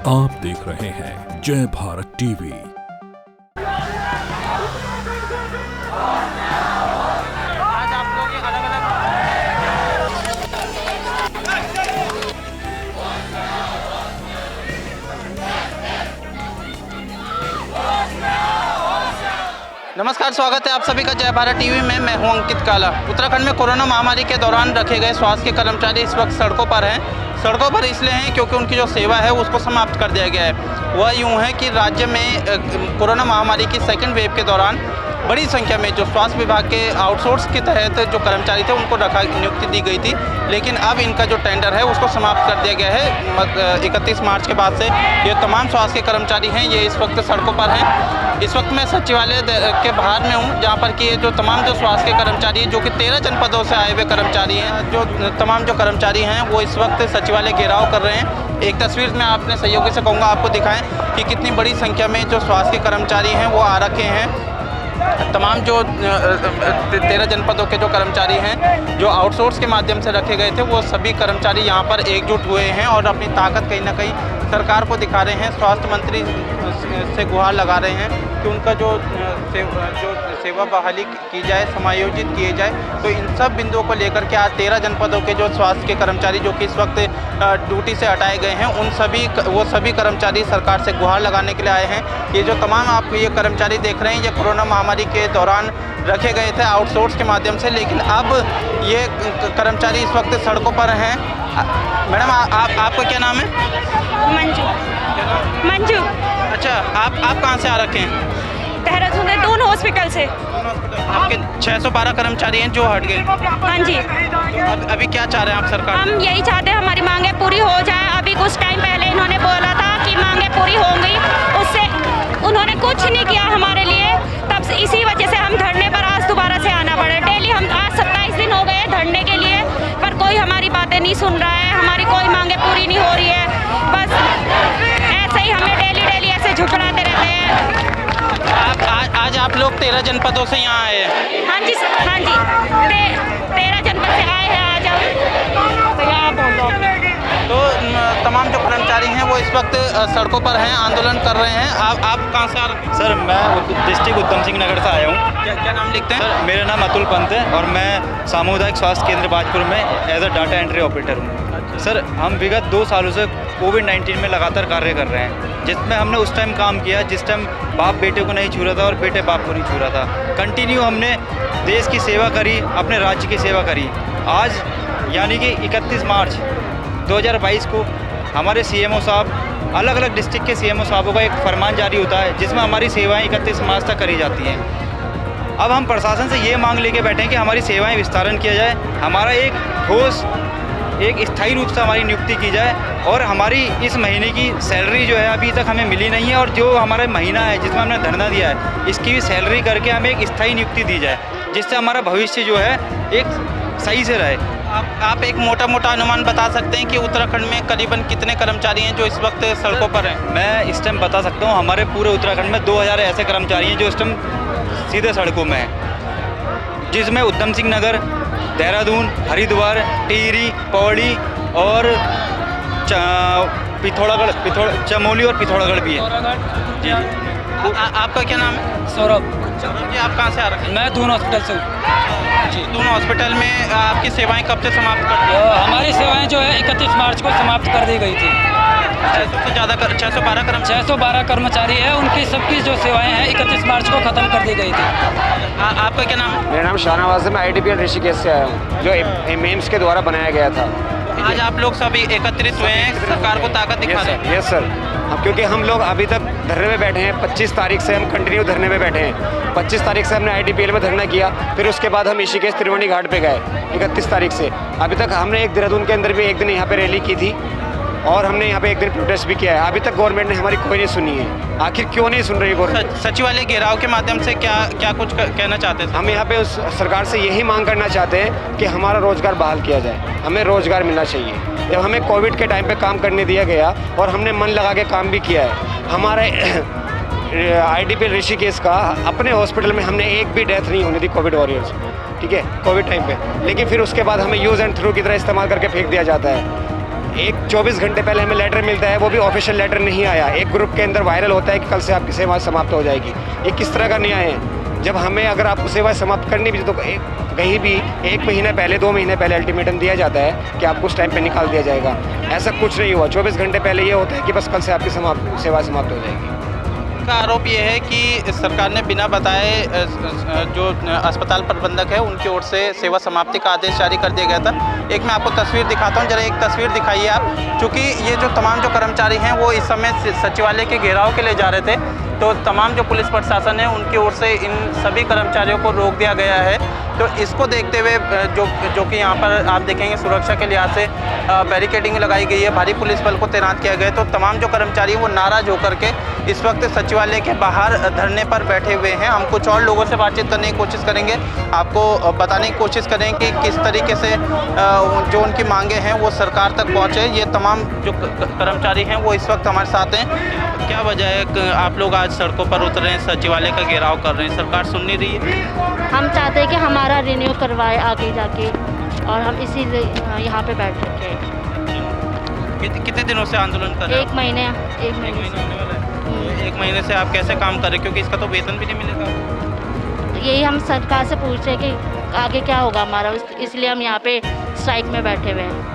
आप देख रहे हैं जय भारत टीवी। आज आप लोग ये अलग अलग नमस्कार, स्वागत है आप सभी का जय भारत टीवी में। मैं हूं अंकित काला। उत्तराखंड में कोरोना महामारी के दौरान रखे गए स्वास्थ्य के कर्मचारी इस वक्त सड़कों पर हैं। सड़कों पर इसलिए हैं क्योंकि उनकी जो सेवा है उसको समाप्त कर दिया गया है। वह यूं है कि राज्य में कोरोना महामारी की सेकेंड वेव के दौरान बड़ी संख्या में जो स्वास्थ्य विभाग के आउटसोर्स के तहत जो कर्मचारी थे उनको नियुक्ति दी गई थी, लेकिन अब इनका जो टेंडर है उसको समाप्त कर दिया गया है। 31 मार्च के बाद से ये तमाम स्वास्थ्य के कर्मचारी हैं, ये इस वक्त सड़कों पर हैं। इस वक्त मैं सचिवालय के बाहर में हूँ, जहाँ पर कि जो तमाम जो स्वास्थ्य के कर्मचारी हैं, जो कि 13 जनपदों से आए हुए कर्मचारी हैं, जो तमाम जो कर्मचारी हैं वो इस वक्त सचिवालय घेराव कर रहे हैं। एक तस्वीर में आपने सहयोगी से कहूँगा आपको दिखाएं कि कितनी बड़ी संख्या में जो स्वास्थ्य के कर्मचारी हैं वो आ रखे हैं। तमाम जो 13 जनपदों के जो कर्मचारी हैं जो आउटसोर्स के माध्यम से रखे गए थे, वो सभी कर्मचारी यहाँ पर एकजुट हुए हैं और अपनी ताकत कहीं ना कहीं सरकार को दिखा रहे हैं। स्वास्थ्य मंत्री से गुहार लगा रहे हैं कि उनका जो सेवा बहाली की जाए, समायोजित किए जाए। तो इन सब बिंदुओं को लेकर के आज 13 जनपदों के जो स्वास्थ्य के कर्मचारी जो कि इस वक्त ड्यूटी से हटाए गए हैं, वो सभी कर्मचारी सरकार से गुहार लगाने के लिए आए हैं। ये जो तमाम आप ये कर्मचारी देख रहे हैं, ये कोरोना महामारी के दौरान रखे गए थे आउटसोर्स के माध्यम से, लेकिन अब ये कर्मचारी इस वक्त सड़कों पर हैं। मैडम आपका क्या नाम है? मंजू। अच्छा, आप कहाँ से आ रखे हैं? देहरादून है, दोनों हॉस्पिटल से। आपके 612 कर्मचारी हैं जो हट गए। हाँ जी। अभी क्या चाह रहे हैं आप सरकार? हम यही चाहते हैं हमारी मांगे पूरी हो जाए। अभी कुछ टाइम पहले इन्होंने बोला था कि मांगे पूरी होंगी, उससे उन्होंने कुछ नहीं किया हमारे लिए। तब से इसी वजह से हम धरने पर आज दोबारा से आना पड़े। डेली हम आज 27 दिन हो गए धरने के लिए, पर कोई हमारी बातें नहीं सुन रहा है, हमारी कोई मांगे पूरी नहीं हो रही है। बस ऐसे ही हमें डेली ऐसे झुकड़ाते रहते हैं। आज आप लोग 13 जनपदों से यहाँ आए हैं? हाँ जी, हाँ जी, 13 जनपद से आए हैं आज हम। तो यहाँ बोल दो। तो तमाम जो कर्मचारी हैं वो इस वक्त सड़कों पर हैं, आंदोलन कर रहे हैं। आप कहाँ से आ रहे हैं? सर, मैं डिस्ट्रिक्ट उधम सिंह नगर से आया हूँ। क्या नाम लिखते हैं? सर, मेरा नाम अतुल पंत है और मैं सामुदायिक स्वास्थ्य केंद्र बाजपुर में as a data entry operator हूँ। सर, हम विगत 2 सालों से कोविड-19 में लगातार कार्य कर रहे हैं, जिसमें हमने उस टाइम काम किया जिस टाइम बाप बेटे को नहीं छू रहा था और बेटे बाप को नहीं छू रहा था। कंटिन्यू हमने देश की सेवा करी, अपने राज्य की सेवा करी। आज यानी कि 31 मार्च 2022 को हमारे सीएमओ साहब, अलग अलग डिस्ट्रिक्ट के सीएमओ साहबों का एक फरमान जारी होता है जिसमें हमारी सेवाएं 31 मार्च तक करी जाती हैं। अब हम प्रशासन से ये मांग लेके बैठे हैं कि हमारी सेवाएं विस्तारण किया जाए, हमारा एक ठोस एक स्थायी रूप से हमारी नियुक्ति की जाए और हमारी इस महीने की सैलरी जो है अभी तक हमें मिली नहीं है, और जो हमारा महीना है जिसमें हमने धरना दिया है इसकी भी सैलरी करके हमें एक स्थायी नियुक्ति दी जाए, जिससे हमारा भविष्य जो है एक सही से रहे। आप एक मोटा अनुमान बता सकते हैं कि उत्तराखंड में करीबन कितने कर्मचारी हैं जो इस वक्त सड़कों पर हैं? मैं इस टाइम बता सकता हूँ, हमारे पूरे उत्तराखंड में 2000 ऐसे कर्मचारी हैं जो इस टाइम सीधे सड़कों में हैं, जिसमें उधम सिंह नगर, देहरादून, हरिद्वार, टिहरी, पौड़ी और चमोली और पिथौरागढ़ भी है। जी। आपका क्या नाम है? सौरभ जी, आप कहाँ से आ रहे हैं? मैं दून हॉस्पिटल से हूँ। जी, दोनों हॉस्पिटल में आपकी सेवाएं कब से समाप्त कर दी? हमारी सेवाएं जो है 31 मार्च को समाप्त कर दी गई थी। 600 से ज़्यादा 612 कर्मचारी है, उनकी सबकी जो सेवाएं हैं 31 मार्च को ख़त्म कर दी गई थी। आपका क्या नाम है? मेरा नाम शाहनवाज है, मैं आईडीपीएल ऋषिकेश से आया हूँ, जो एम्स के द्वारा बनाया गया था। आज आप लोग सभी एकत्रित हुए हैं सरकार को ताकत दिखा रहे हैं? यस सर, क्योंकि हम लोग अभी तक धरने में बैठे हैं। 25 तारीख से हम कंटिन्यू धरने में बैठे हैं। 25 तारीख से हमने आईडीपीएल में धरना किया, फिर उसके बाद हम ऋषिकेश त्रिवेणी घाट पे गए 31 तारीख से। अभी तक हमने एक देहरादून के अंदर भी एक दिन यहाँ पे रैली की थी और हमने यहाँ पे एक दिन प्रोटेस्ट भी किया है। अभी तक गवर्नमेंट ने हमारी कोई नहीं सुनी है। आखिर क्यों नहीं सुन रही गवर्नमेंट? सचिवालय घेराव के माध्यम से क्या कुछ कहना चाहते थे? हम यहाँ पे उस सरकार से यही मांग करना चाहते हैं कि हमारा रोजगार बहाल किया जाए, हमें रोजगार मिलना चाहिए। जब हमें कोविड के टाइम पे काम करने दिया गया और हमने मन लगा के काम भी किया है, हमारे आईडीपीएल ऋषिकेश का अपने हॉस्पिटल में हमने एक भी डेथ नहीं होने दी कोविड वॉरियर्स, ठीक है, कोविड टाइम पे। लेकिन फिर उसके बाद हमें यूज़ एंड थ्रू की तरह इस्तेमाल करके फेंक दिया जाता है। एक 24 घंटे पहले हमें लेटर मिलता है, वो भी ऑफिशियल लेटर नहीं आया। एक ग्रुप के अंदर वायरल होता है कि कल से आपकी सेवा समाप्त हो जाएगी। ये किस तरह का न्याय है? जब हमें अगर आपको सेवा समाप्त करनी भी तो कहीं भी 1 महीने पहले 2 महीने पहले अल्टीमेटम दिया जाता है कि आपको उस टाइम पे निकाल दिया जाएगा। ऐसा कुछ नहीं हुआ। 24 घंटे पहले ये होता है कि बस कल से आपकी सेवा समाप्त हो जाएगी। का आरोप ये है कि सरकार ने बिना बताए जो अस्पताल प्रबंधक है उनकी ओर से सेवा समाप्ति का आदेश जारी कर दिया गया था। एक मैं आपको तस्वीर दिखाता हूँ, जरा एक तस्वीर दिखाइए आप। क्योंकि ये जो तमाम जो कर्मचारी हैं वो इस समय सचिवालय के घेराव के लिए जा रहे थे, तो तमाम जो पुलिस प्रशासन है उनकी ओर से इन सभी कर्मचारियों को रोक दिया गया है। तो इसको देखते हुए जो कि यहाँ पर आप देखेंगे सुरक्षा के लिहाज से बैरिकेडिंग लगाई गई है, भारी पुलिस बल को तैनात किया गया है। तो तमाम जो कर्मचारी हैं वो नाराज़ होकर के इस वक्त सचिवालय के बाहर धरने पर बैठे हुए हैं। हम कुछ और लोगों से बातचीत करने की कोशिश करेंगे, आपको बताने की कोशिश करेंगे कि किस तरीके से जो उनकी मांगे हैं वो सरकार तक पहुँचे। ये तमाम जो कर्मचारी हैं वो इस वक्त हमारे साथ हैं। क्या वजह है आप लोग आज सड़कों पर उतर रहे हैं, सचिवालय का घेराव कर रहे हैं, सरकार सुन नहीं रही है? हम चाहते हैं कि हमारा रिन्यू करवाए आगे जाके, और हम इसीलिए यहाँ पे बैठ रखे हैं। कितने दिनों से आंदोलन कर रहे हैं? 1 महीने एक महीने होने वाला है। 1 महीने से आप कैसे काम कर रहे हैं, क्योंकि इसका तो वेतन भी नहीं मिलेगा? यही हम सरकार से पूछ रहे हैं कि आगे क्या होगा हमारा, इसलिए हम यहाँ पे स्ट्राइक में बैठे हुए हैं।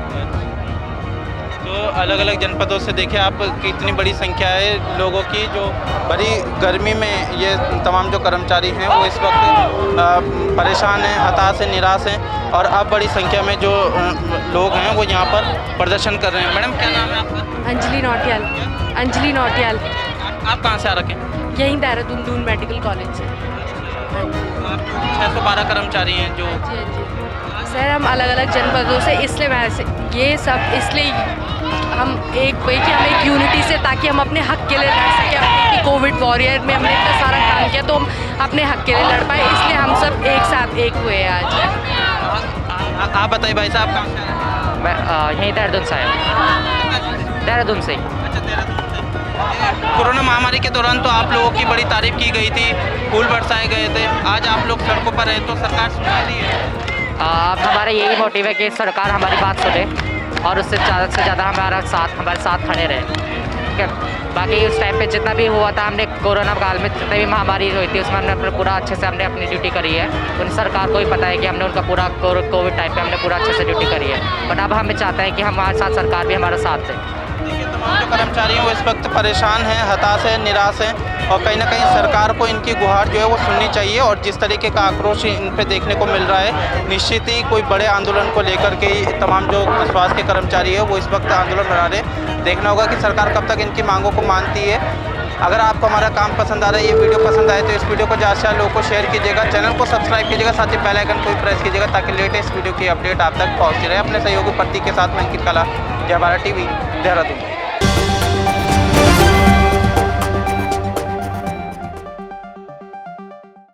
तो अलग अलग जनपदों से देखिए आप कितनी बड़ी संख्या है लोगों की जो बड़ी गर्मी में ये तमाम जो कर्मचारी हैं वो इस वक्त परेशान हैं, हताश हैं, निराश हैं, और अब बड़ी संख्या में जो लोग हैं वो यहाँ पर प्रदर्शन कर रहे हैं। मैडम क्या नाम है आपका? अंजलि नौटियाल। अंजलि नौटियाल। आप कहाँ से आ रखे हैं? यहीं देहरादून दून मेडिकल कॉलेज से। आप 612 कर्मचारी हैं जो सर हम अलग अलग जनपदों से, इसलिए वैसे ये सब इसलिए हम एक वही कि हम एक यूनिटी से, ताकि हम अपने हक के लिए लड़ सकें। कोविड वॉरियर में हमने इतना सारा काम किया तो हम अपने हक के लिए लड़ पाए, इसलिए हम सब एक साथ एक हुए आज। आप बताइए भाई साहब कहाँ से आए? मैं यहीं देहरादून से आया। देहरादून से। अच्छा, देहरादून से। कोरोना महामारी के दौरान तो आप लोगों की बड़ी तारीफ की गई थी, फूल बरसाए गए थे, आज आप लोग सड़कों पर हैं तो सरकार सुन रही है? अब हमारा यही मोटिव है कि सरकार हमारी बात सुने और उससे ज़्यादा से ज़्यादा हमारे साथ खड़े रहे। ठीक है, बाकी उस टाइम पे जितना भी हुआ था, हमने कोरोना काल में जितनी भी महामारी हुई थी उसमें हमने अपना पूरा अच्छे से हमने अपनी ड्यूटी करी है। उन सरकार को भी पता है कि हमने उनका पूरा कोविड टाइम पे हमने पूरा अच्छे से ड्यूटी करी है, बट अब हमें चाहते हैं कि हमारे साथ सरकार भी हमारा साथ दे। देखिए तमाम जो कर्मचारी हैं वो इस वक्त परेशान हैं, हताश हैं, निराश हैं, और कहीं ना कहीं सरकार को इनकी गुहार जो है वो सुननी चाहिए। और जिस तरीके का आक्रोश इन पे देखने को मिल रहा है, निश्चित ही कोई बड़े आंदोलन को लेकर के तमाम जो स्वास्थ्य के कर्मचारी है वो इस वक्त आंदोलन बना रहे हैं। देखना होगा कि सरकार कब तक इनकी मांगों को मानती है। अगर आपको हमारा काम पसंद आ रहा है, ये वीडियो पसंद आए तो इस वीडियो को ज़्यादा से ज़्यादा लोगों को शेयर कीजिएगा, चैनल को सब्सक्राइब कीजिएगा, साथ ही बेल आइकन को भी प्रेस कीजिएगा ताकि लेटेस्ट वीडियो की अपडेट आप तक पहुँचती रहे। अपने सहयोगी प्रतीक के साथ मैं अंकित काला, जय भारत टीवी, देहरादून।